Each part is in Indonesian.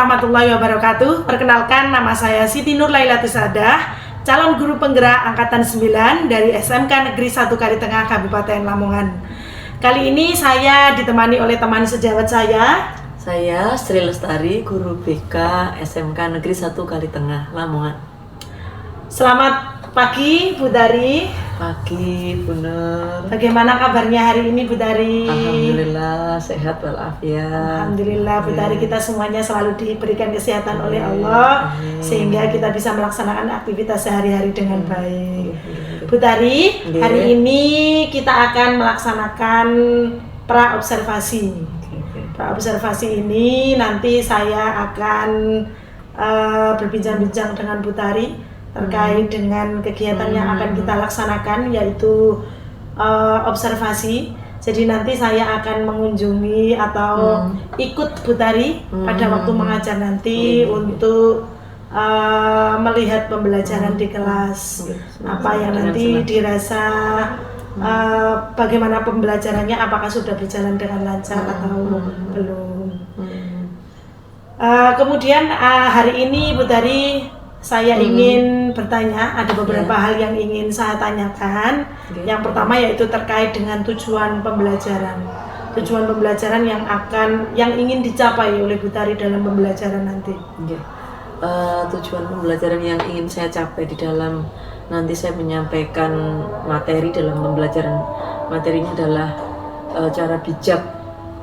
warahmatullahi wabarakatuh. Perkenalkan, nama saya Siti Nur Lailatus Sadah, calon guru penggerak angkatan 9 dari SMK Negeri 1 Kalitengah Kabupaten Lamongan. Kali ini saya ditemani oleh teman sejawat saya. Saya Sri Lestari, guru BK SMK Negeri 1 Kalitengah Lamongan. Selamat pagi Bu Dari. Pagi Bu Nur. Bagaimana kabarnya hari ini Bu Dari? Alhamdulillah sehat walafiat. Alhamdulillah Bu Dari, kita semuanya selalu diberikan kesehatan oleh Allah sehingga kita bisa melaksanakan aktivitas sehari-hari dengan baik. Bu Dari, hari ini kita akan melaksanakan pra-observasi. Pra-observasi ini nanti saya akan berbincang-bincang dengan Bu Dari terkait dengan kegiatan yang akan kita laksanakan, yaitu observasi. Jadi nanti saya akan mengunjungi atau ikut Bu Tari pada waktu mengajar nanti untuk melihat pembelajaran di kelas, apa yang nanti dirasa bagaimana pembelajarannya, apakah sudah berjalan dengan lancar atau belum. Kemudian hari ini Bu Tari, saya ingin bertanya, ada beberapa hal yang ingin saya tanyakan. Yang pertama yaitu terkait dengan tujuan pembelajaran. Tujuan pembelajaran yang ingin dicapai oleh Bu Tari dalam pembelajaran nanti. Tujuan pembelajaran yang ingin saya capai di dalam nanti saya menyampaikan materi dalam pembelajaran. Materinya adalah cara bijak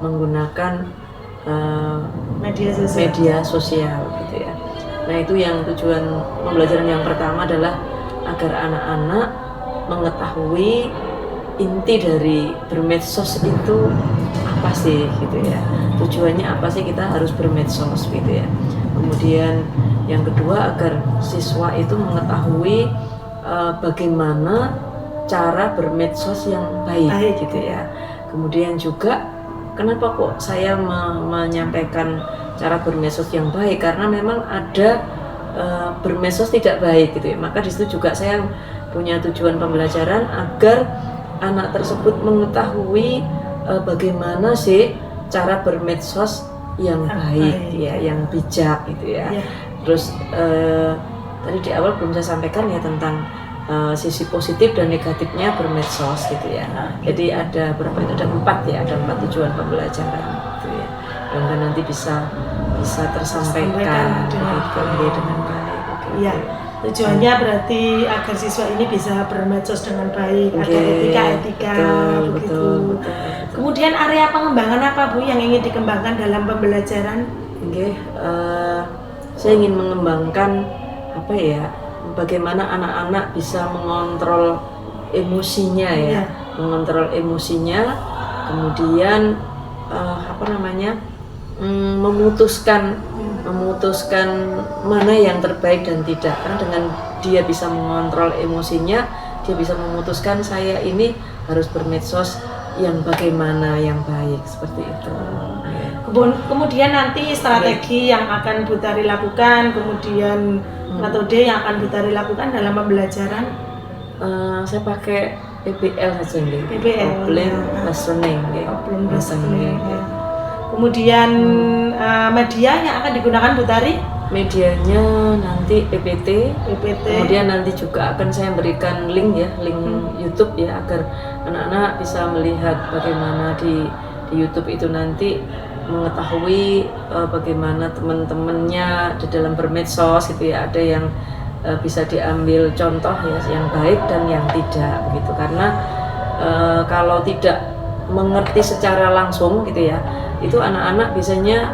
menggunakan media sosial gitu ya. Nah, itu yang tujuan pembelajaran yang pertama adalah agar anak-anak mengetahui inti dari bermedsos itu apa sih gitu ya. Tujuannya apa sih kita harus bermedsos gitu ya. Kemudian yang kedua, agar siswa itu mengetahui bagaimana cara bermedsos yang baik gitu ya. Kemudian juga kenapa kok saya menyampaikan cara bermedsos yang baik, karena memang ada bermedsos tidak baik gitu ya. Maka di situ juga saya punya tujuan pembelajaran agar anak tersebut mengetahui bagaimana sih cara bermedsos yang baik ya, yang bijak gitu ya. Terus tadi di awal belum saya sampaikan ya tentang sisi positif dan negatifnya bermedsos gitu ya. Jadi ada berapa itu? Ada 4 ya, ada 4 tujuan pembelajaran gitu ya. Dan nanti bisa tersampaikan dengan baik. Iya, tujuannya berarti agar siswa ini bisa bermedsos dengan baik, ada etika begitu. Betul. Kemudian area pengembangan apa Bu yang ingin dikembangkan dalam pembelajaran? Saya ingin mengembangkan apa ya? Bagaimana anak-anak bisa mengontrol emosinya ya, mengontrol emosinya, kemudian memutuskan mana yang terbaik dan tidak. Karena dengan dia bisa mengontrol emosinya, dia bisa memutuskan saya ini harus bermedsos yang bagaimana yang baik, seperti itu. Kemudian nanti strategi yang akan Bu Tari lakukan, kemudian metode yang akan Bu Tari lakukan dalam pembelajaran. Saya pakai PBL saja nih. PBL. Problem listening. Kemudian media yang akan digunakan Bu Tari? Medianya nanti PPT. Kemudian nanti juga akan saya berikan link YouTube ya, agar anak-anak bisa melihat bagaimana di YouTube itu nanti mengetahui bagaimana teman-temannya di dalam bermedsos gitu ya. Ada yang bisa diambil contoh ya, yang baik dan yang tidak gitu. Karena kalau tidak mengerti secara langsung gitu ya, itu anak-anak biasanya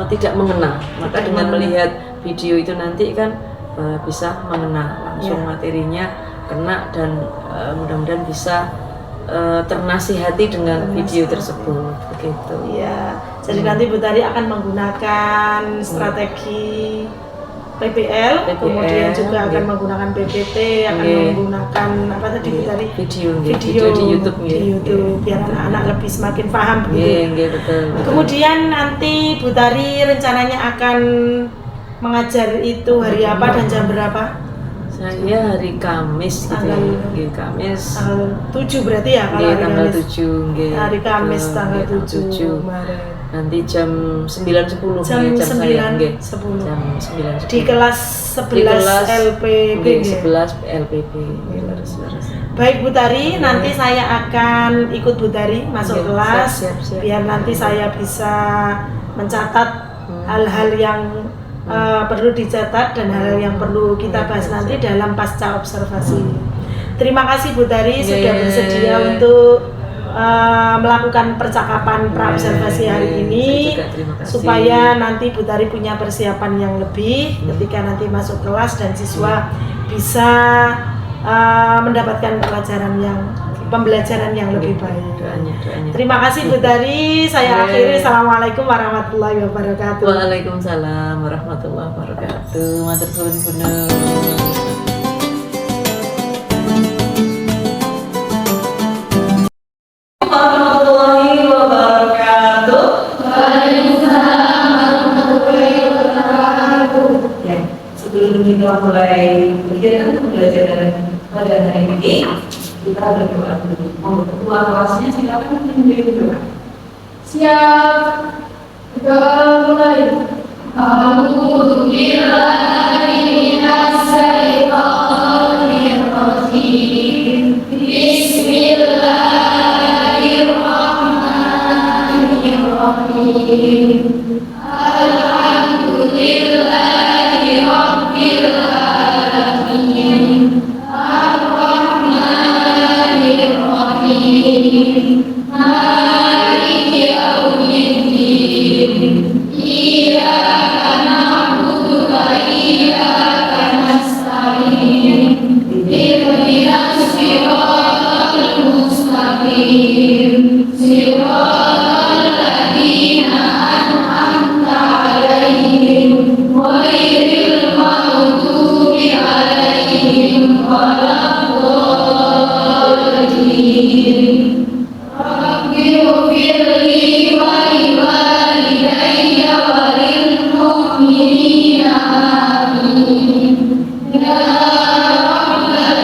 tidak mengena. Maka dengan melihat video itu nanti kan bisa mengena langsung materinya, kena, dan mudah-mudahan bisa ternasihati dengan video tersebut begitu. Iya. Jadi nanti Bu Tari akan menggunakan strategi PBL, kemudian juga akan menggunakan PPT, akan menggunakan apa tadi Bu Tari? Video di YouTube, biar anak-anak lebih semakin paham begitu. Betul. Kemudian nanti Bu Tari rencananya akan mengajar itu hari apa dan jam berapa? Saya hari Kamis gitu ya. Nggih, Kamis. Tanggal 7 berarti ya kalau Nggih, hari tanggal Kamis. 7 nggih. Hari Kamis tanggal Nggih, 7 Maret. Nanti jam 9.10 Jam nggih, jam saya nggih. 9.10. Jam 9.10. Di kelas 11 LPB. Nggih, nggih. 11 LPB. Nggih, leres-leres. Baik Bu Tari, nanti saya akan ikut Bu Tari masuk Iya, kelas siap. biar nanti saya bisa mencatat hal-hal yang perlu dicatat dan hal yang perlu kita bahas nanti dalam pasca observasi. Terima kasih Bu Tari sudah bersedia untuk melakukan percakapan pra-observasi hari ini Saya juga terima kasih. supaya nanti Bu Tari punya persiapan yang lebih ketika nanti masuk kelas dan siswa bisa mendapatkan pembelajaran yang lebih baik. Doanya. Terima kasih Bu Tari. Saya akhiri. Assalamualaikum warahmatullahi wabarakatuh. Waalaikumsalam warahmatullahi wabarakatuh. Matur suwun bener. Warahmatullahi wabarakatuh. Ya, sebelum kita mulai kegiatan pembelajaran pada hari ini, kita berdoa dulu. Mau ketua kelasnya silakan menjadi doa. Siap. Kita mulai. A'udzu billahi minas syaitonir rajim. Bismillahirrahmanirrahim. Alhamdulillahi rabbil alamin. Ar-Rahmanir Rahim. Maliki yaumiddin. Iyyaka na'budu wa iyyaka nasta'in. Ihdinas siratal mustaqim. Siratal ladzina an'amta 'alaihim ghairil maghdubi 'alaihim waladdallin. Rabbi ighfirli wa liwalidayya wa lil mu'minina amin. Ya rabbal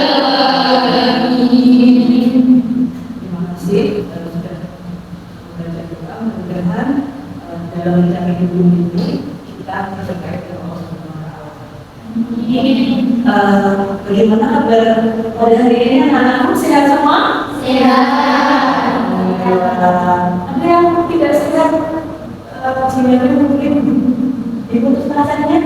alamin. Terima kasih sudah membaca doa. Mudah-mudahan dalam mencari ilmu ini kita akan terkait dengan Allah Subhanahu wa Ta'ala. Bagaimana kabar pada hari ini anak-anakku, sehat semua? Sehat. Ada yang tidak sehat? Sinyalnya mungkin diputus rasanya.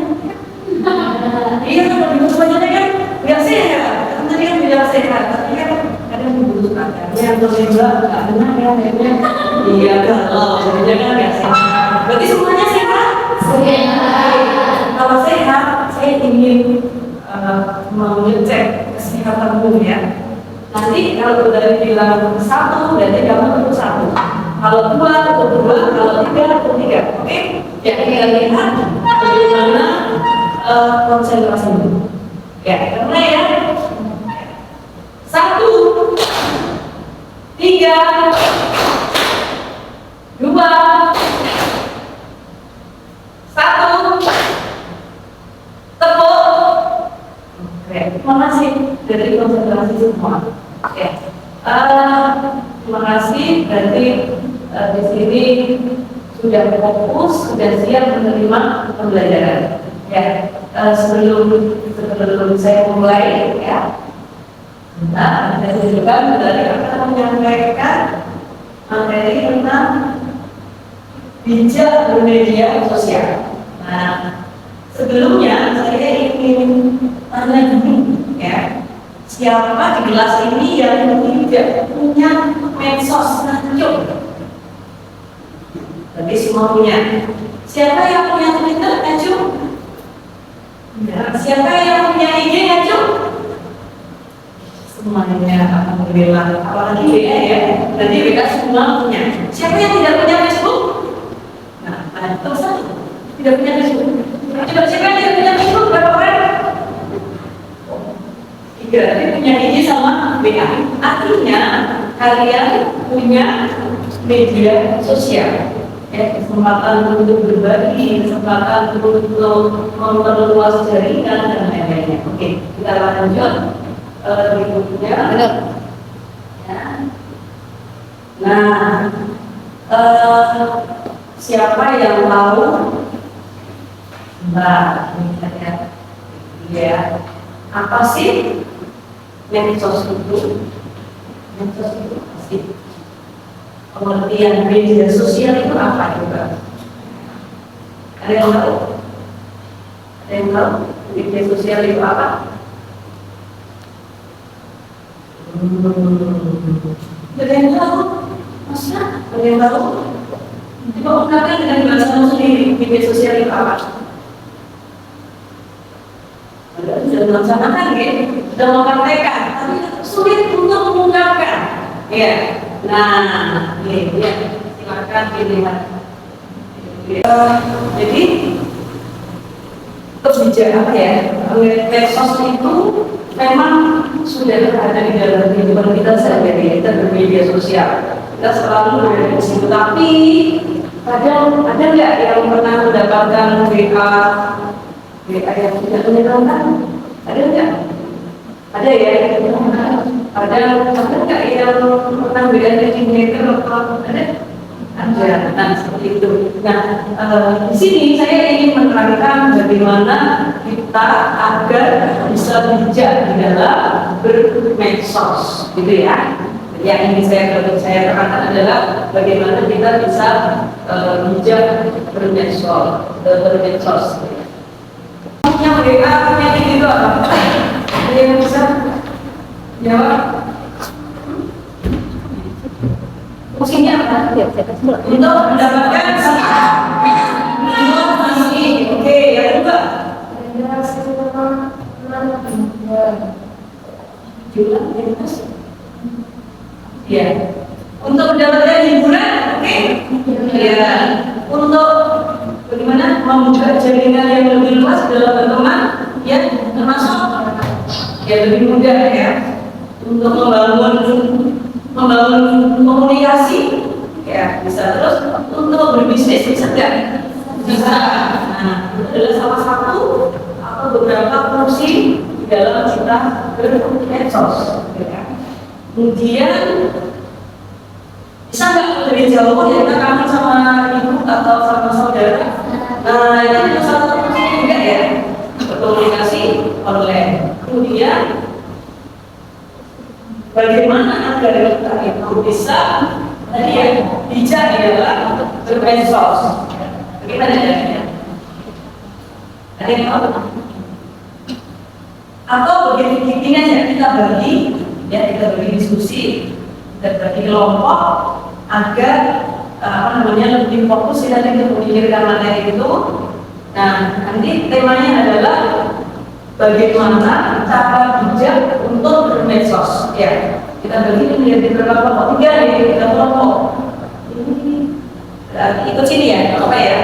Iya, kalau diputus rasanya kan nggak sehat. Kan tadi kan bilang sehat, tapi kan kadang diputus rasanya. Yang kedua nggak benar ya, akhirnya iya kalau jangan nggak sehat. Berarti semuanya sehat? Sehat. Kalau sehat, saya ingin mengecek kesehatanmu ya. Nanti kalau dari bilang 1, berarti kamu tentu 1. Kalau 2, tentu 2. Kalau 3, tentu 3. Oke? Ya, kita lihat bagaimana konsentrasimu. Ya, kita mulai ya. 1, 3, 2, 1. Tepuk. Oke, terima kasih dari konsentrasi semua. Oke, terima kasih. Berarti di sini sudah fokus, sudah siap menerima pembelajaran. Ya, sebelum saya mulai, ya, nah, saya tunjukkan dari akan menyampaikan materi tentang bijak bermedia sosial. Nah, sebelumnya saya ingin tanya dulu ya, siapa di kelas ini yang tidak punya medsos Najum? Tapi semua punya. Siapa yang punya Twitter Najum? Ya. Siapa yang punya IG Najum? Semuanya, alhamdulillah. Apalagi BA ya, berarti BK semua punya. Siapa yang tidak punya Facebook? Nah, terus tidak punya Facebook. Coba siapa yang tidak punya Facebook? Berapa orang? 3. Jadi punya IG sama BA. Artinya kalian punya media sosial. ya, kesempatan untuk berbagi, kesempatan untuk memperluas jaringan dan lain-lainnya. Oke, kita lanjut berikutnya. Benar. Ya. Nah, siapa yang tahu? Mbak, ini saya, ya, apa sih medsos itu? Medsos itu pasti pengertian media sosial itu apa juga? Ada yang tahu? Ada yang tahu media sosial itu apa? Ada yang tahu? Masa? Ada yang tahu? Coba ungkapkan dengan bahasamu sendiri, media sosial itu apa? Ada sudah melaksanakan, ya? Sudah mempraktekkan, tapi sulit untuk mengungkapkan. Ya, nah, ini ya, silakan dilihat. Jadi kebijakan apa ya? Medsos itu memang sudah ada di dalam kehidupan kita sehari-hari. Kita bermedia sosial, kita selalu berada di situ. Tapi kadang ada nggak yang pernah mendapatkan WA yang tidak menyenangkan? Ada nggak? Ada ya? Ada nggak yang pernah WA di Twitter atau ada? Ada. Nah, seperti itu. Nah, di sini saya ingin menerangkan bagaimana kita agar bisa bijak di dalam bermedsos, gitu ya. Yang ingin saya terangkan adalah bagaimana kita bisa bijak bermedsos. Yang WA punya itu apa? Ada yang bisa jawab? Fungsinya apa? Untuk mendapatkan informasi. Oke, yang kedua. Ya. Untuk mendapatkan hiburan, oke. Ya. Untuk bagaimana membuka jaringan yang lebih luas dalam berteman, ya, termasuk ya lebih mudah ya untuk membangun komunikasi, ya bisa. Terus untuk berbisnis bisa nggak? Bisa. Nah, itu adalah salah satu atau beberapa fungsi di dalam kita bermedsos. Ya. Kemudian bisa nggak lebih jauh ya kita kangen sama ibu atau sama saudara? Nah, ini salah satu fungsi juga ya, berkomunikasi online. Kemudian bagaimana agar kita itu bisa tadi ya bijak di dalam bermedsos? Bagaimana caranya? Ada yang tahu? Atau begini aja kita bagi, ya kita bagi diskusi, kita bagi kelompok agar lebih fokus kita memikirkan materi itu. Nah, nanti temanya adalah bagaimana cara bijak untuk bermedsos. Ya, kita bagi menjadi beberapa kelompok, 3 nih, 3 kelompok. Ini ikut sini ya, apa ya?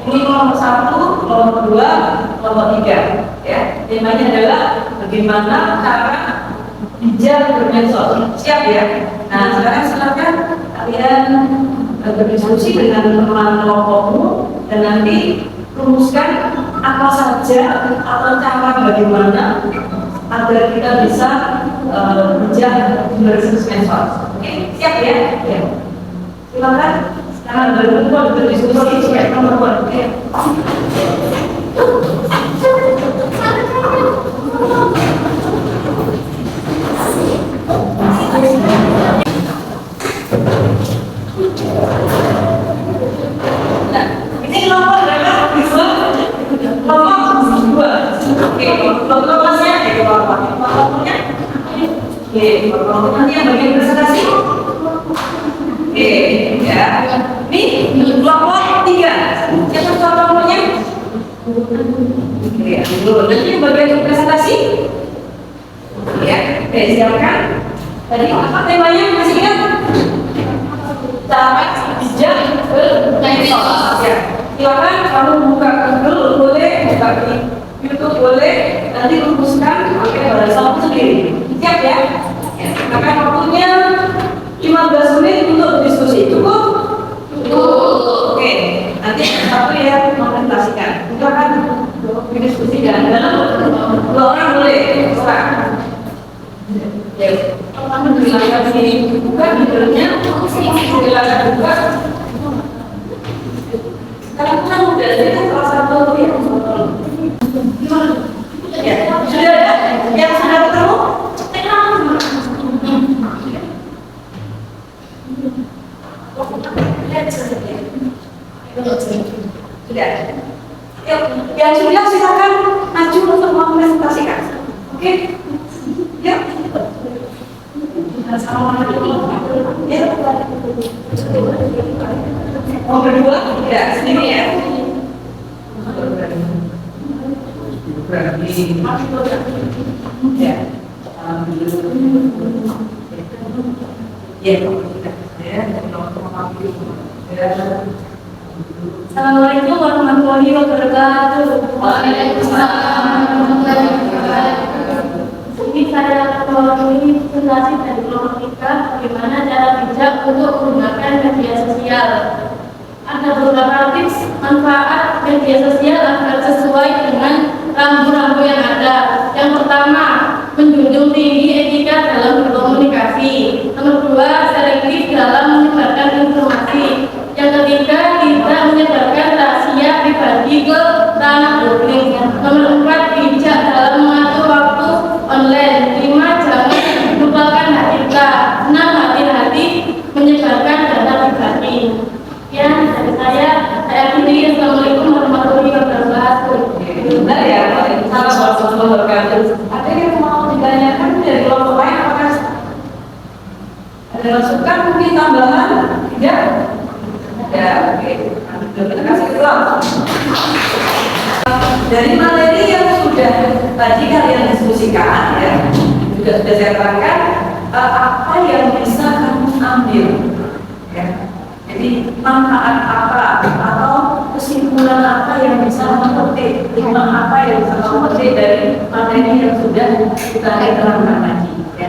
Ini kelompok 1, kelompok 2, kelompok 3. Ya, temanya adalah bagaimana cara bijak bermedsos. Siap ya? Nah, sekarang silakan kalian berdiskusi dengan teman kelompokmu dan nanti rumuskan apa saja atau cara bagaimana agar kita bisa bijak bermedsos. Oke, siap ya? Ya. Silakan sekarang berdiskusi supaya nomor 1. Oke. Nah, ini kelompok berapa? Kelompok 2. Oke, kelompoknya kelompoknya. Oke, kelompok nanti yang bagian presentasi. Oke, ya. Ini kelompok 3. Siapa kelompoknya? Oke, nanti yang bagian presentasi. Ya, oke, silakan. Tadi apa temanya? Masih ingat? Cara bijak bermedsos. Ya, silakan kamu buka Google boleh, buka di YouTube boleh, nanti rumuskan pakai bahasa sendiri. Siap ya? Ya, silakan waktunya 15 menit untuk diskusi. Cukup? Cukup. Oke. terserah. Ya, silakan dibuka videonya, silakan buka. Sekarang kan udah ada salah satu ya. Ya, sudah ada yang sudah ketemu? Sudah. Yuk, yang sudah silakan maju untuk mempresentasikan. Oke? Yuk. Assalamualaikum. Ya. Mau berdua? Ya, sendiri ya. Ya. Assalamualaikum warahmatullahi wabarakatuh. Waalaikumsalam warahmatullahi wabarakatuh. Ini saya mewakili presentasi dari kelompok 3 bagaimana cara bijak untuk menggunakan media sosial. Ada beberapa tips manfaat media sosial agar sesuai dengan rambu-rambu yang ada. Yang pertama, menjunjung tinggi etika dalam berkomunikasi. Nomor 2, selektif dalam menyebarkan informasi. Yang ketiga, tidak menyebarkan rahasia pribadi ke ranah publik. Nomor 4, bijak dalam mengatur waktu online. 5, jangan lupakan hak cipta. 6, hati-hati menyebarkan data pribadi. Ya, dari saya akhiri. Assalamualaikum warahmatullahi wabarakatuh. Benar ya, Waalaikumsalam warahmatullahi wabarakatuh. Ada yang mau ditanyakan dari kelompok lain apakah ada masukan mungkin tambahan? Tidak? Ya, oke. Terima kasih kelompok. Dari materi yang sudah tadi kalian diskusikan ya, juga sudah saya terangkan apa yang bisa kamu ambil ya. Jadi manfaat apa atau kesimpulan apa yang bisa kamu petik, hikmah apa yang bisa kamu petik dari materi yang sudah kita terangkan tadi ya.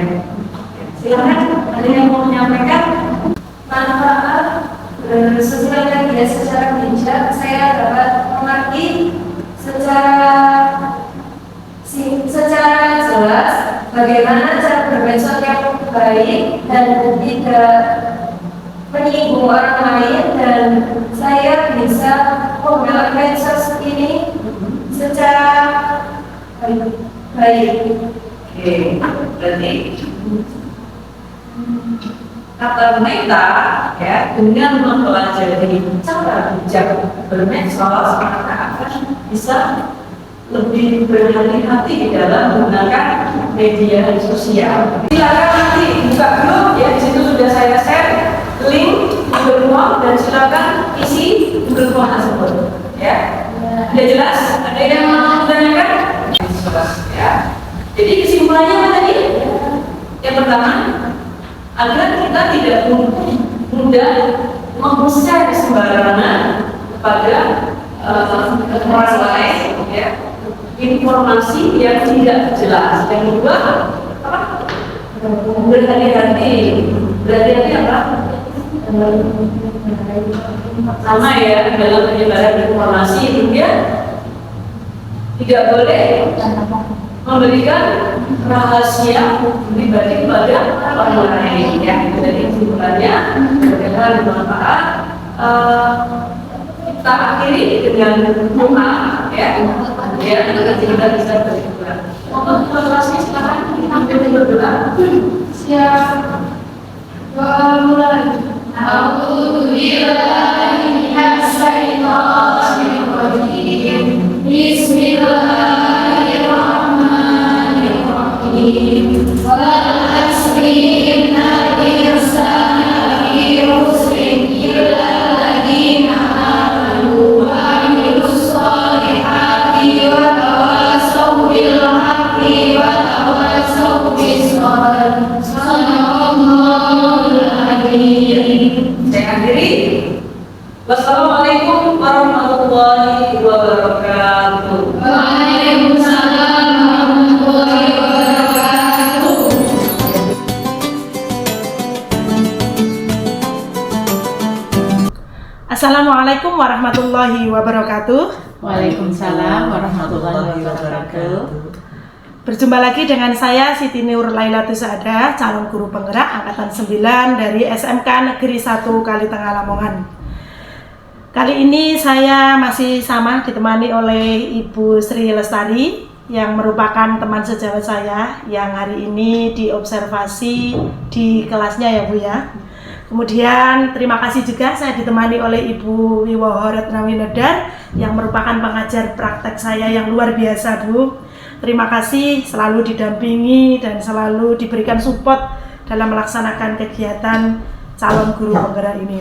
Silakan, ada yang mau menyampaikan? Manfaat sosial media secara bijak saya dapat mengerti secara jelas bagaimana cara bermedsos yang baik dan tidak menyinggung orang lain, dan saya bisa menggunakan medsos ini secara baik. Oke, berarti kata Meta ya, dengan mempelajari cara bijak bermedsos maka akan bisa lebih berhati-hati di dalam menggunakan media sosial. Silakan nanti buka grup ya, di situ sudah saya share link Google Form dan silakan isi Google Form tersebut ya. Sudah jelas? Ada yang mau ditanyakan? Ya. Jadi kesimpulannya apa tadi? Yang pertama, agar kita tidak mudah meng-share sembarangan kepada orang lain ya, informasi yang tidak jelas. Yang kedua, apa? Berhati-hati. Berhati-hati apa? Sama ya, dalam penyebaran informasi itu ya, tidak boleh memberikan rahasia pribadi kepada orang lain ya. Jadi kesimpulannya bagaimana bermanfaat. Kita akhiri dengan doa ya. Ya, nanti kita bisa berdoa. Untuk informasi sekarang kita berdoa. Siap. Doa mulai. A'udzu billahi minasy syaithanir rajim. Bismillahirrahmanirrahim. Wal asri innal insana lafi khusrin illa alladziina aamanu wa 'amilus shalihati wa tawassaw bil haqqi wa tawassaw bis sabr. Shadaqallahul adzim. Saya akhiri. Wassalamualaikum warahmatullahi wabarakatuh. Waalaikumsalam warahmatullahi wabarakatuh. Assalamualaikum warahmatullahi wabarakatuh. Waalaikumsalam warahmatullahi wabarakatuh. Berjumpa lagi dengan saya Siti Nur Lailatus Saadah, calon guru penggerak angkatan 9 dari SMK Negeri 1 Kalitengah Lamongan. Kali ini saya masih sama ditemani oleh Ibu Sri Lestari yang merupakan teman sejawat saya yang hari ini diobservasi di kelasnya ya Bu ya. Kemudian terima kasih juga saya ditemani oleh Ibu Wiwoho Retnawinedar yang merupakan pengajar praktek saya yang luar biasa Bu. Terima kasih selalu didampingi dan selalu diberikan support dalam melaksanakan kegiatan calon guru penggerak ini.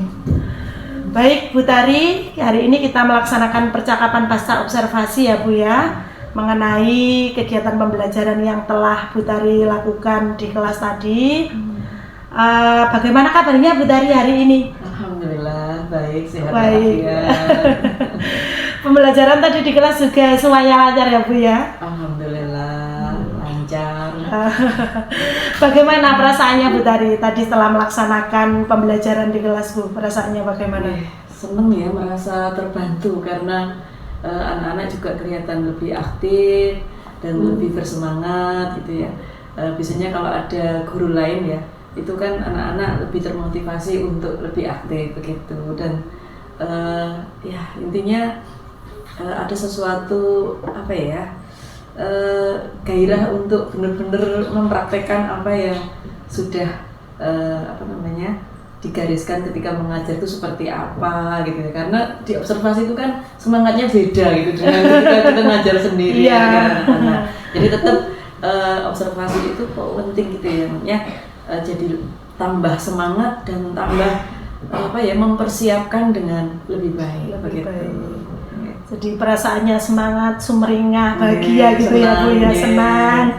Baik Bu Tari, hari ini kita melaksanakan percakapan pasca observasi ya Bu ya, mengenai kegiatan pembelajaran yang telah Bu Tari lakukan di kelas tadi. Bagaimana kabarnya Bu Tari hari ini? Alhamdulillah baik, sehat Baik. walafiat. Pembelajaran tadi di kelas juga semuanya lancar ya Bu ya? Alhamdulillah lancar. Bagaimana perasaannya Bu Tari tadi setelah melaksanakan pembelajaran di kelas Bu? Perasaannya bagaimana? Seneng ya, merasa terbantu karena anak-anak juga kelihatan lebih aktif dan lebih bersemangat gitu ya. Biasanya kalau ada guru lain ya, itu kan anak-anak lebih termotivasi untuk lebih aktif begitu. Dan ya intinya ada sesuatu apa ya, gairah untuk benar-benar mempraktekkan apa yang sudah digariskan ketika mengajar itu seperti apa gitu ya. Karena di observasi itu kan semangatnya beda gitu dengan ketika kita ngajar sendiri ya kan. Nah, jadi tetap observasi itu kok penting gitu ya, makanya jadi tambah semangat dan tambah mempersiapkan dengan lebih baik begitu. Jadi perasaannya semangat, sumringah, bahagia gitu ya Bu ya, senang.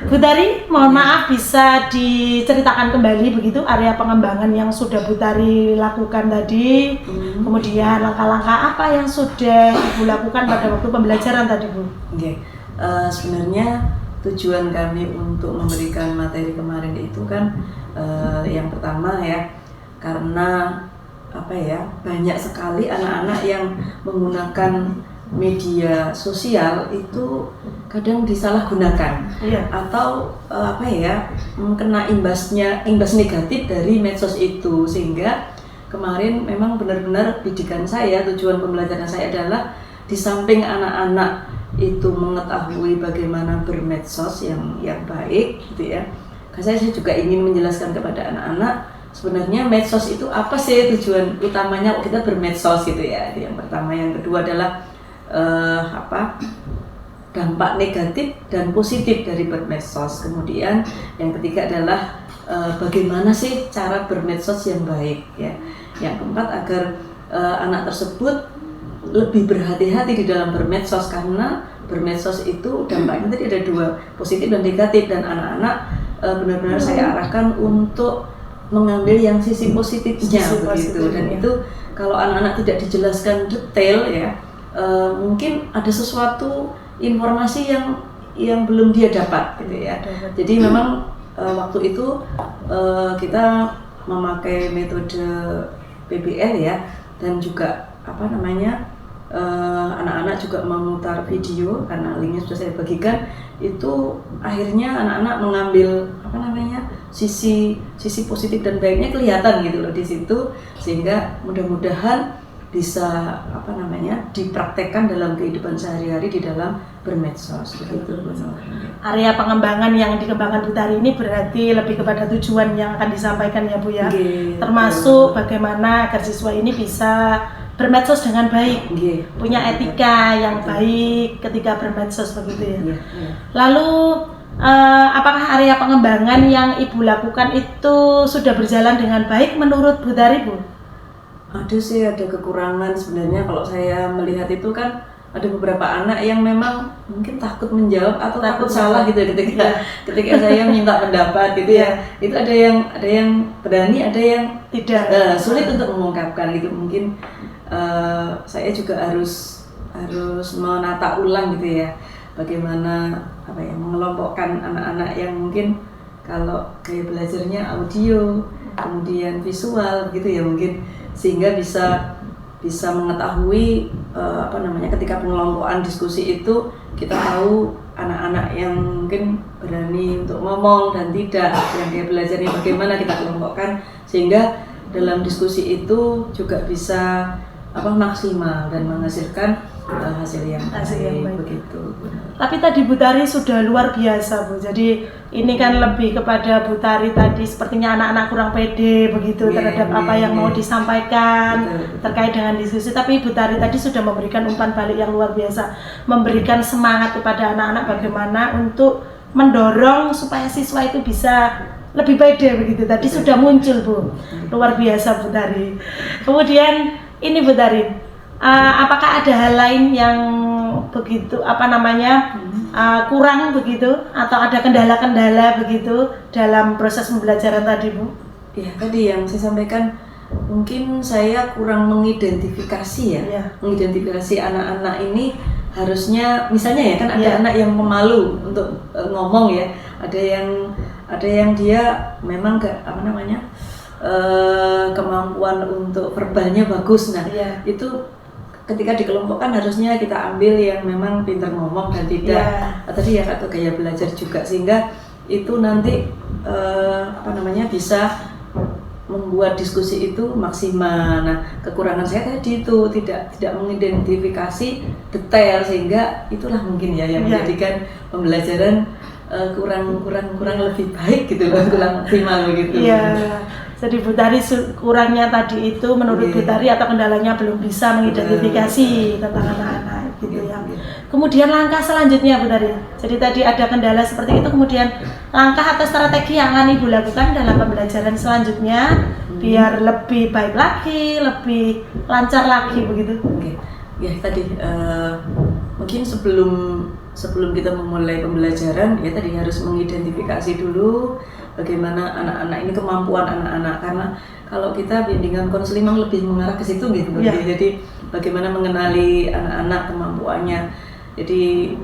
Bu Tari, mohon maaf bisa diceritakan kembali begitu area pengembangan yang sudah Bu Tari lakukan tadi, kemudian langkah-langkah apa yang sudah Ibu lakukan pada waktu pembelajaran tadi Bu? Oke. Sebenarnya tujuan kami untuk memberikan materi kemarin itu kan yang pertama ya, karena banyak sekali anak-anak yang menggunakan media sosial itu kadang disalahgunakan atau kena imbas negatif dari medsos itu, sehingga kemarin memang benar-benar bidikan saya, tujuan pembelajaran saya adalah di samping anak-anak itu mengetahui bagaimana bermedsos yang baik gitu ya, saya juga ingin menjelaskan kepada anak-anak sebenarnya medsos itu apa sih, tujuan utamanya kita bermedsos gitu ya. Yang pertama, yang kedua adalah dampak negatif dan positif dari bermedsos. Kemudian yang ketiga adalah bagaimana sih cara bermedsos yang baik ya. Yang keempat, agar anak tersebut lebih berhati-hati di dalam bermedsos, karena bermedsos itu dampaknya tadi ada dua, positif dan negatif, dan anak-anak benar-benar saya arahkan untuk mengambil yang sisi positifnya begitu. Dan itu kalau anak-anak tidak dijelaskan detail ya, mungkin ada sesuatu informasi yang belum dia dapat gitu ya. Jadi memang waktu itu kita memakai metode PBL ya, dan juga anak-anak juga memutar video karena linknya sudah saya bagikan. Itu akhirnya anak-anak mengambil sisi positif dan baiknya kelihatan gitu loh di situ, sehingga mudah-mudahan bisa dipraktekkan dalam kehidupan sehari-hari di dalam bermedsos begitu. Area pengembangan yang dikembangkan Bu Tari ini berarti lebih kepada tujuan yang akan disampaikan ya Bu ya, termasuk bagaimana agar siswa ini bisa bermedsos dengan baik, punya etika yang baik ketika bermedsos begitu ya. Lalu apakah area pengembangan yang Ibu lakukan itu sudah berjalan dengan baik menurut Bu Tari Bu? Ada sih, ada kekurangan sebenarnya. Kalau saya melihat itu kan ada beberapa anak yang memang mungkin takut menjawab atau takut salah gitu ketika saya minta pendapat gitu ya. Itu ada yang berani, ada yang tidak, sulit untuk mengungkapkan gitu. Mungkin saya juga harus menata ulang gitu ya, bagaimana mengelompokkan anak-anak yang mungkin kalau gaya belajarnya audio kemudian visual gitu ya, mungkin sehingga bisa mengetahui ketika pengelompokan diskusi itu kita tahu anak-anak yang mungkin berani untuk ngomong dan tidak, yang dia belajarnya bagaimana kita kelompokkan sehingga dalam diskusi itu juga bisa maksimal dan menghasilkan hasil yang baik begitu. Tapi tadi Bu Tari sudah luar biasa Bu. Jadi ini kan lebih kepada Bu Tari tadi sepertinya anak-anak kurang pede begitu terhadap apa yang mau disampaikan terkait dengan diskusi. Tapi Bu Tari tadi sudah memberikan umpan balik yang luar biasa, memberikan semangat kepada anak-anak bagaimana untuk mendorong supaya siswa itu bisa lebih pede begitu. Tadi sudah muncul Bu, luar biasa Bu Tari. Kemudian ini Bu Tari, apakah ada hal lain yang begitu kurang begitu atau ada kendala-kendala begitu dalam proses pembelajaran tadi Bu? Ya tadi yang saya sampaikan, mungkin saya kurang mengidentifikasi mengidentifikasi anak-anak ini. Harusnya misalnya ya kan ada anak yang pemalu untuk ngomong ya, ada yang dia memang kemampuan untuk verbalnya bagus. Nah itu ketika dikelompokkan harusnya kita ambil yang memang pintar ngomong dan tidak atau gaya belajar juga, sehingga itu nanti bisa membuat diskusi itu maksimal. Nah, kekurangan saya tadi itu tidak mengidentifikasi detail, sehingga itulah mungkin ya yang menjadikan pembelajaran kurang lebih baik gitu loh, kurang optimal begitu. Jadi Bu Tari kurangnya tadi itu menurut Bu Tari atau kendalanya belum bisa mengidentifikasi tentang anak-anak gitu ya. Kemudian langkah selanjutnya Bu Tari. Jadi tadi ada kendala seperti itu, kemudian langkah atau strategi yang akan Ibu lakukan dalam pembelajaran selanjutnya biar lebih baik lagi, lebih lancar lagi begitu. Ya tadi mungkin sebelum kita memulai pembelajaran ya tadi harus mengidentifikasi dulu bagaimana anak-anak ini, kemampuan anak-anak, karena kalau kita bimbingan konseling lebih mengarah ke situ gitu. Jadi bagaimana mengenali anak-anak kemampuannya. Jadi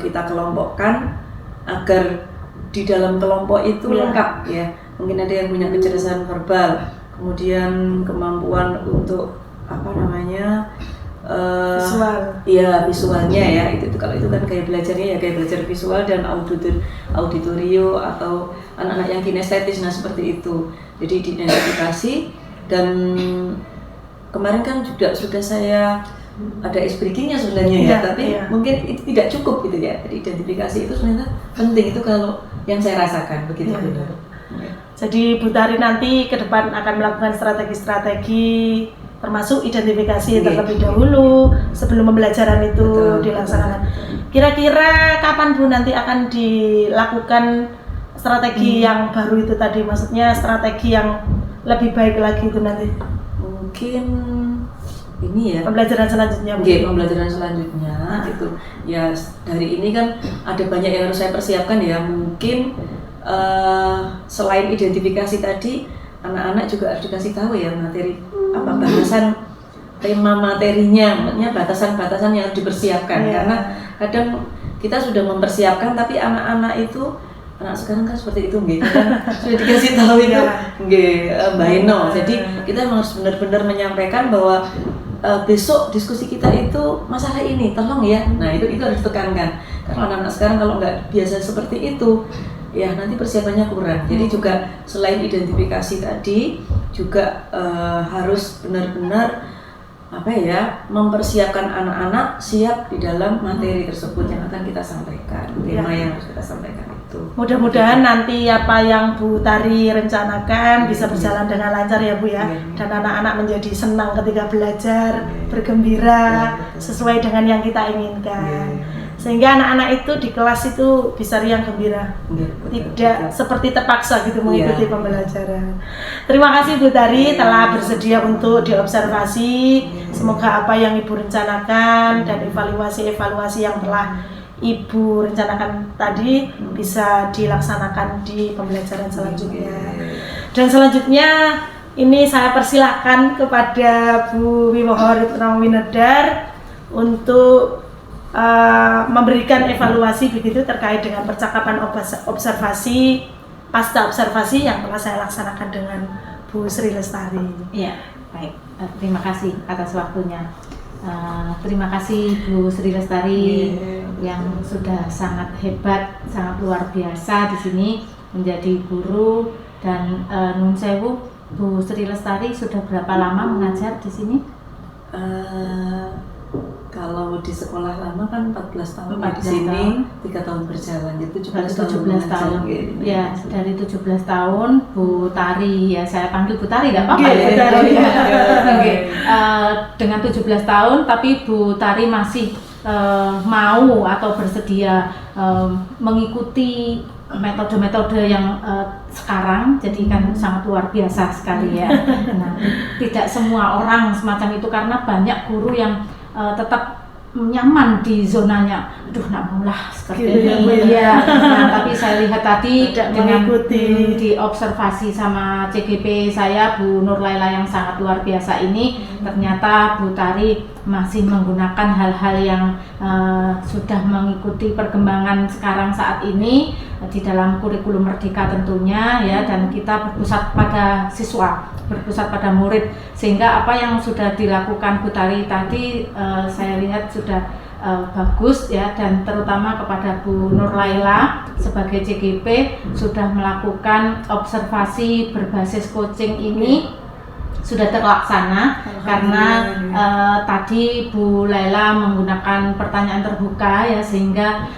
kita kelompokkan agar di dalam kelompok itu lengkap ya. Mungkin ada yang punya kecerdasan verbal, kemudian kemampuan untuk visualnya ya, itu kalau itu kan gaya belajarnya ya gaya belajar visual dan auditorio atau anak-anak yang kinestetis, nah seperti itu. Jadi diidentifikasi, dan kemarin kan juga sudah saya ada ice-breaking-nya sebenarnya tapi mungkin itu tidak cukup gitu ya. Jadi identifikasi itu sebenarnya penting, itu kalau yang saya rasakan begitu benar. Jadi Bu Tari nanti ke depan akan melakukan strategi-strategi termasuk identifikasi terlebih dahulu sebelum pembelajaran itu dilaksanakan. Kira-kira kapan Bu nanti akan dilakukan strategi yang baru itu tadi, maksudnya strategi yang lebih baik lagi itu nanti? Mungkin ini ya pembelajaran selanjutnya. Pembelajaran selanjutnya itu ya, dari ini kan ada banyak yang harus saya persiapkan ya. Mungkin selain identifikasi tadi, anak-anak juga harus dikasih tahu ya materi bahasan tema materinya, maksudnya batasan-batasan yang harus dipersiapkan. Karena kadang kita sudah mempersiapkan tapi anak-anak itu, anak sekarang kan seperti itu kan sudah dikasih tahu itu Mbak Eno. Jadi kita harus benar-benar menyampaikan bahwa besok diskusi kita itu masalah ini, tolong ya. Nah itu harus ditekankan, karena anak-anak sekarang kalau nggak biasa seperti itu ya nanti persiapannya kurang. Jadi juga selain identifikasi tadi juga harus benar-benar mempersiapkan anak-anak siap di dalam materi tersebut yang akan kita sampaikan, tema yang harus kita sampaikan itu. Mudah-mudahan nanti apa yang Bu Tari rencanakan bisa berjalan dengan lancar ya Bu ya, dan anak-anak menjadi senang ketika belajar, bergembira sesuai dengan yang kita inginkan. Sehingga anak-anak itu di kelas itu bisa riang gembira, tidak seperti terpaksa gitu mengikuti pembelajaran. Terima kasih Bu Tari telah bersedia untuk diobservasi. Semoga apa yang Ibu rencanakan dan evaluasi yang telah Ibu rencanakan tadi bisa dilaksanakan di pembelajaran selanjutnya. Dan selanjutnya ini saya persilahkan kepada Bu Wiwoho Ritnawinedar untuk memberikan evaluasi begitu terkait dengan percakapan observasi pasca observasi yang telah saya laksanakan dengan Bu Sri Lestari. Iya, baik. Terima kasih atas waktunya. Terima kasih Bu Sri Lestari yang sudah sangat hebat, sangat luar biasa di sini menjadi guru. Dan Nun Sewu, Bu Sri Lestari sudah berapa lama mengajar di sini? Kalau di sekolah lama kan 14 tahun, 14 di sini tahun. 3 tahun berjalan, jadi 17 tahun. Ya, dari 17 tahun Bu Tari, ya saya panggil Bu Tari, nggak apa-apa ya. Oke. Dengan 17 tahun, tapi Bu Tari masih mau atau bersedia mengikuti metode-metode yang sekarang, jadi kan sangat luar biasa sekali ya. Nah, tidak semua orang semacam itu, karena banyak guru yang tetap nyaman di zonanya. Aduh, nak maulah seperti ini ya. Nah, tapi saya lihat tadi dengan di observasi sama CGP saya, Bu Nur Laila yang sangat luar biasa ini, ternyata Bu Tari masih menggunakan hal-hal yang sudah mengikuti perkembangan sekarang saat ini di dalam kurikulum Merdeka tentunya ya, dan kita berpusat pada siswa, berpusat pada murid, sehingga apa yang sudah dilakukan Bu Tari tadi saya lihat sudah bagus ya, dan terutama kepada Bu Nur Laila sebagai CGP sudah melakukan observasi berbasis coaching ini sudah terlaksana, karena tadi Bu Laila menggunakan pertanyaan terbuka ya, sehingga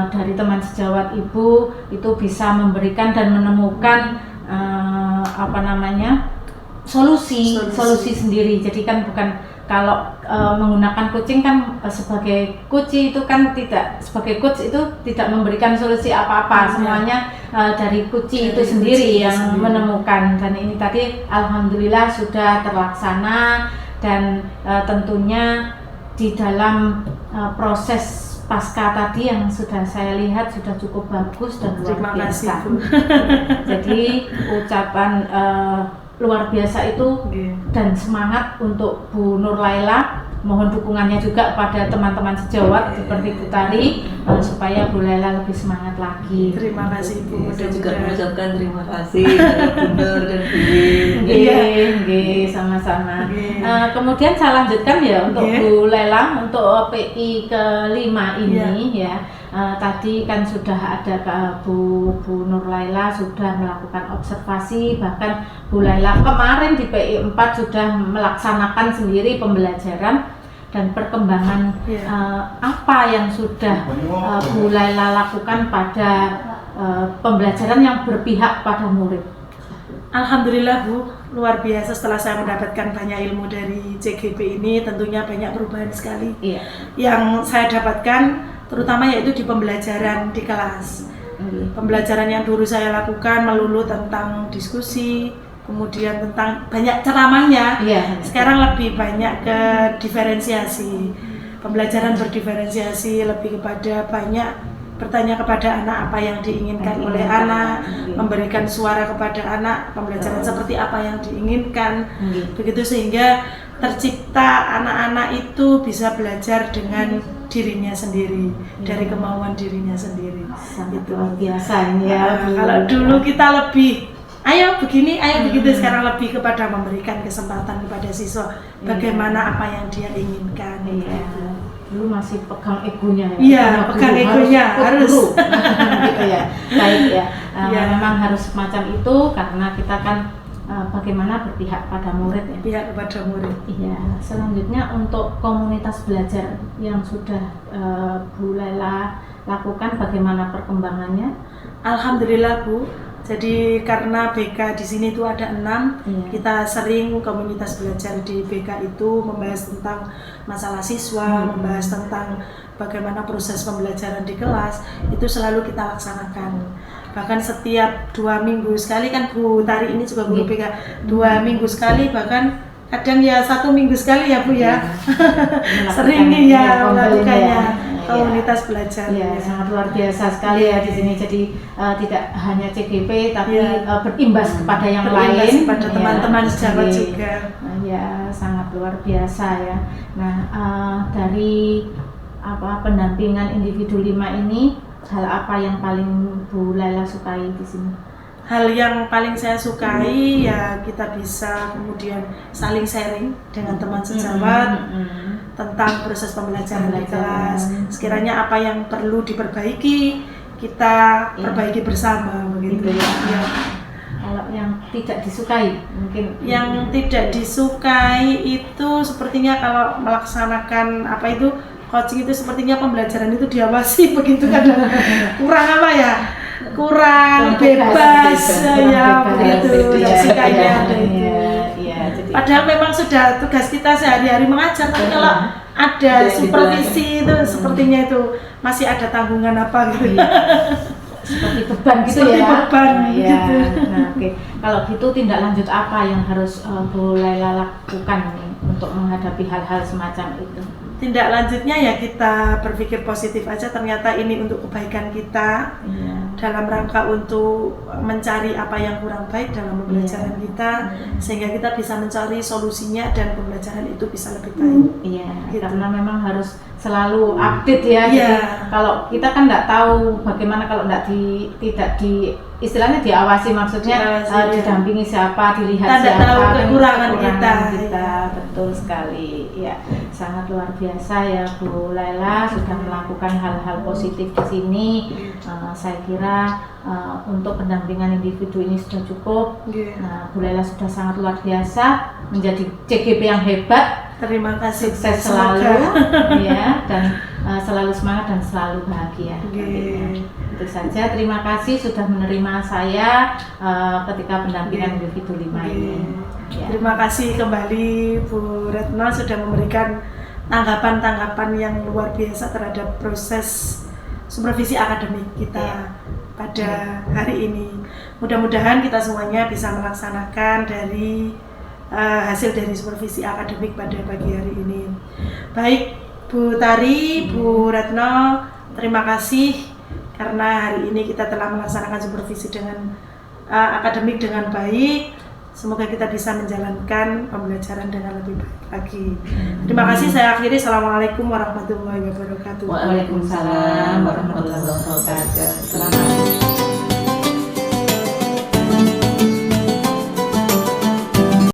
dari teman sejawat Ibu itu bisa memberikan dan menemukan solusi sendiri. Jadi kan bukan kalau menggunakan coaching kan sebagai coach itu kan tidak, sebagai coach itu tidak memberikan solusi apa-apa, semuanya dari coach itu sendiri yang menemukan. Dan ini tadi alhamdulillah sudah terlaksana, dan tentunya di dalam proses pasca tadi yang sudah saya lihat sudah cukup bagus dan luar biasa. Jadi ucapan luar biasa itu dan semangat untuk Bu Nur Laila. Mohon dukungannya juga pada teman-teman sejawat seperti Bu Tari supaya Bu Laila lebih semangat lagi. Terima kasih Bu. Saya juga mengucapkan terima kasih kepada Bu Nur dan Bu Wi. Sama-sama. Kemudian saya lanjutkan ya untuk Bu Laila, untuk PI kelima ini ya. Tadi kan sudah ada Bu Nur Laila sudah melakukan observasi, bahkan Bu Laila kemarin di PI 4 sudah melaksanakan sendiri pembelajaran dan perkembangan apa yang sudah Bu Laila lakukan pada pembelajaran yang berpihak pada murid. Alhamdulillah Bu, luar biasa. Setelah saya mendapatkan banyak ilmu dari CGP ini, tentunya banyak perubahan sekali yang saya dapatkan, terutama yaitu di pembelajaran di kelas. Pembelajaran yang dulu saya lakukan melulu tentang diskusi, kemudian tentang banyak ceramahnya, sekarang lebih banyak ke diferensiasi. Pembelajaran berdiferensiasi, lebih kepada banyak bertanya kepada anak apa yang diinginkan oleh anak, memberikan suara kepada anak, pembelajaran seperti apa yang diinginkan, begitu sehingga tercipta anak-anak itu bisa belajar dengan dirinya sendiri, dari kemauan dirinya sendiri. Sangat luar biasa ini ya. Kalau dulu kita lebih ayo begini, ayo begitu, sekarang lebih kepada memberikan kesempatan kepada siswa bagaimana apa yang dia inginkan. Dulu masih pegang egonya ya. Iya, pegang egonya harus. Gitu ya. Baik ya. Memang harus semacam itu karena kita kan bagaimana berpihak pada murid ya. Pihak kepada murid. Iya. Selanjutnya untuk komunitas belajar yang sudah Bu Laila lakukan, bagaimana perkembangannya? Alhamdulillah Bu. Jadi karena BK di sini itu ada 6, kita sering komunitas belajar di BK itu membahas tentang masalah siswa, membahas tentang bagaimana proses pembelajaran di kelas, itu selalu kita laksanakan. Bahkan setiap 2 minggu sekali, kan Bu Tari ini juga guru BK, 2 minggu sekali, bahkan kadang ya 1 minggu sekali ya Bu ya. Sering ya melakukannya. Komunitas belajar. Ya, sangat luar biasa sekali ya di sini. Jadi tidak hanya CGP tapi berimbas kepada yang lain, kepada teman-teman sejawat juga. Ya, sangat luar biasa ya. Nah, dari pendampingan individu 5 ini, hal apa yang paling Bu Laila sukai di sini? Hal yang paling saya sukai ya kita bisa kemudian saling sharing dengan teman sejawat. tentang proses pembelajaran di kelas. Sekiranya apa yang perlu diperbaiki, kita perbaiki bersama begitu ya. Kalau yang tidak disukai mungkin Yang tidak disukai itu sepertinya kalau melaksanakan apa itu coaching itu sepertinya pembelajaran itu diawasi begitu kan. Kurang apa ya? Kurang bebas ya begitu. Tidak sukanya ada itu. jadi Padahal memang sudah tugas kita sehari-hari mengajar, tapi kalau ada supervisi itu sepertinya itu masih ada tanggungan apa gitu. seperti beban gitu Seperti ya. beban Iya. gitu. Nah, oke. Kalau gitu tindak lanjut apa yang harus Bu Laila lakukan nih untuk menghadapi hal-hal semacam itu? Tindak lanjutnya ya kita berpikir positif aja, ternyata ini untuk kebaikan kita, Iya. dalam rangka untuk mencari apa yang kurang baik dalam pembelajaran kita, sehingga kita bisa mencari solusinya dan pembelajaran itu bisa lebih baik. Iya, Gitu. karena memang harus selalu update ya. Iya. Jadi kalau kita kan nggak tahu bagaimana kalau tidak di istilahnya diawasi, maksudnya Diawasi, iya. didampingi siapa, dilihat Kita nggak siapa, tahu kan kekurangan kita. kita. Betul sekali. Ya, sangat luar biasa ya Bu Laila sudah melakukan hal-hal positif di sini. Saya kira untuk pendampingan individu ini sudah cukup. Iya. Nah, Bu Laila sudah sangat luar biasa, menjadi CGP yang hebat. Terima kasih, Sukses selalu ya, dan selalu semangat dan selalu bahagia. Oke. Itu saja, terima kasih sudah menerima saya ketika pendampingan individu 5 ini. Ya. Terima kasih kembali Bu Retno sudah memberikan tanggapan-tanggapan yang luar biasa terhadap proses supervisi akademik kita pada hari ini. Mudah-mudahan kita semuanya bisa melaksanakan dari hasil dari supervisi akademik pada pagi hari ini. Baik Bu Tari, Bu Retno, terima kasih karena hari ini kita telah melaksanakan supervisi dengan akademik dengan baik. Semoga kita bisa menjalankan pembelajaran dengan lebih baik lagi. Terima kasih, saya akhiri. Assalamualaikum warahmatullahi wabarakatuh. Waalaikumsalam warahmatullahi wabarakatuh. Selamat